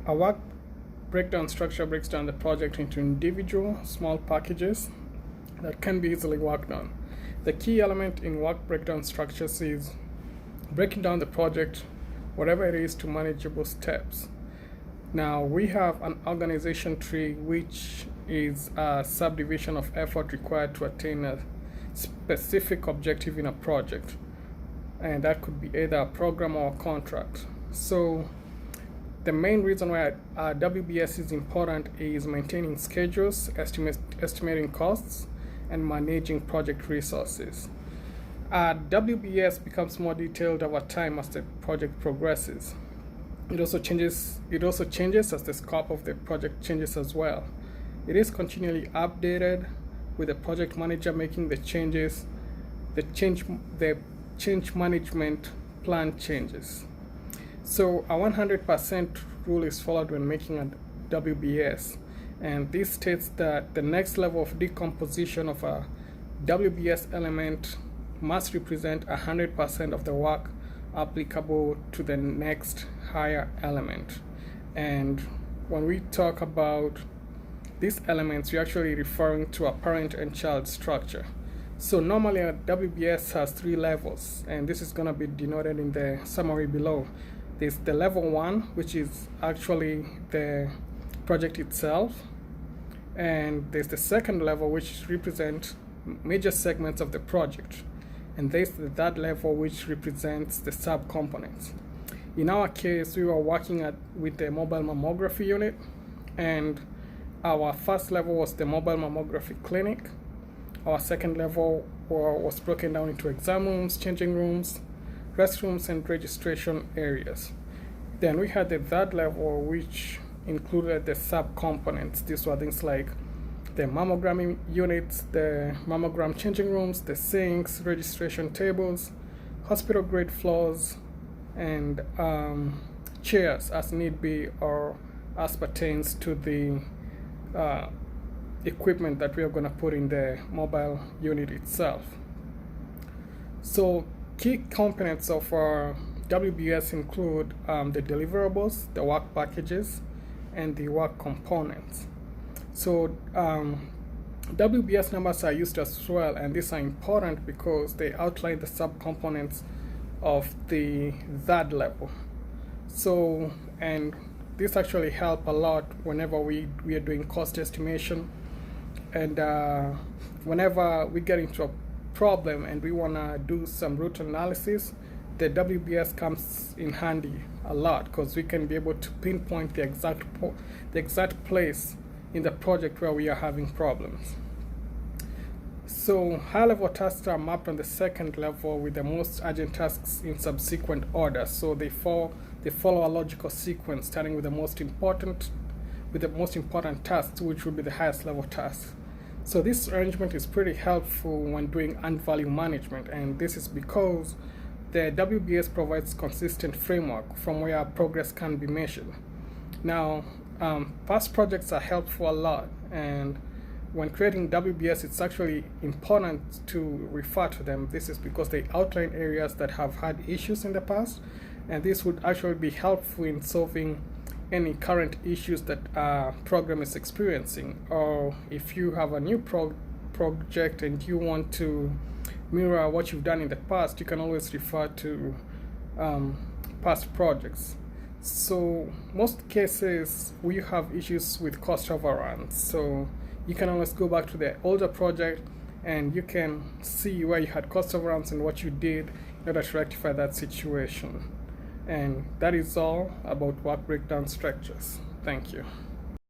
A work breakdown structure breaks down the project into individual small packages that can be easily worked on. The key element in work breakdown structures is breaking down the project, whatever it is, to manageable steps. Now we have an organization tree, which is a subdivision of effort required to attain a specific objective in a project, and that could be either a program or a contract. So the main reason why WBS is important is maintaining schedules, estimating costs, and managing project resources. WBS becomes more detailed over time as the project progresses. It also changes as the scope of the project changes as well. It is continually updated, with the project manager making the changes. The change management plan changes. So a 100% rule is followed when making a WBS, and this states that the next level of decomposition of a WBS element must represent 100% of the work applicable to the next higher element. And when we talk about these elements, we're actually referring to a parent and child structure. So normally a WBS has 3 levels, and this is going to be denoted in the summary below. There's the level 1, which is actually the project itself, and there's the second level, which represents major segments of the project, and there's the third level, which represents the sub-components. In our case, we were working with the mobile mammography unit, and our first level was the mobile mammography clinic. Our second level was broken down into exam rooms, changing rooms, restrooms, and registration areas. Then we had the third level, which included the sub-components. These were things like the mammogram units, the mammogram changing rooms, the sinks, registration tables, hospital-grade floors, and chairs as need be, or as pertains to the equipment that we are going to put in the mobile unit itself. So key components of our WBS include the deliverables, the work packages, and the work components. So WBS numbers are used as well, and these are important because they outline the subcomponents of the third level. So, and this actually help a lot whenever we are doing cost estimation, and whenever we get into a problem and we want to do some root analysis, the WBS comes in handy a lot, because we can be able to pinpoint the exact place in the project where we are having problems. So high-level tasks are mapped on the second level, with the most urgent tasks in subsequent order. So they follow a logical sequence, starting with the most important tasks, which will be the highest level tasks. So this arrangement is pretty helpful when doing earned value management, and this is because the WBS provides consistent framework from where progress can be measured. Now, past projects are helpful a lot, and when creating WBS, it's actually important to refer to them. This is because they outline areas that have had issues in the past, and this would actually be helpful in solving any current issues that a program is experiencing. Or if you have a new project and you want to mirror what you've done in the past, you can always refer to past projects. So most cases we have issues with cost overruns, so you can always go back to the older project and you can see where you had cost overruns and what you did in order to rectify that situation. And that is all about work breakdown structures. Thank you.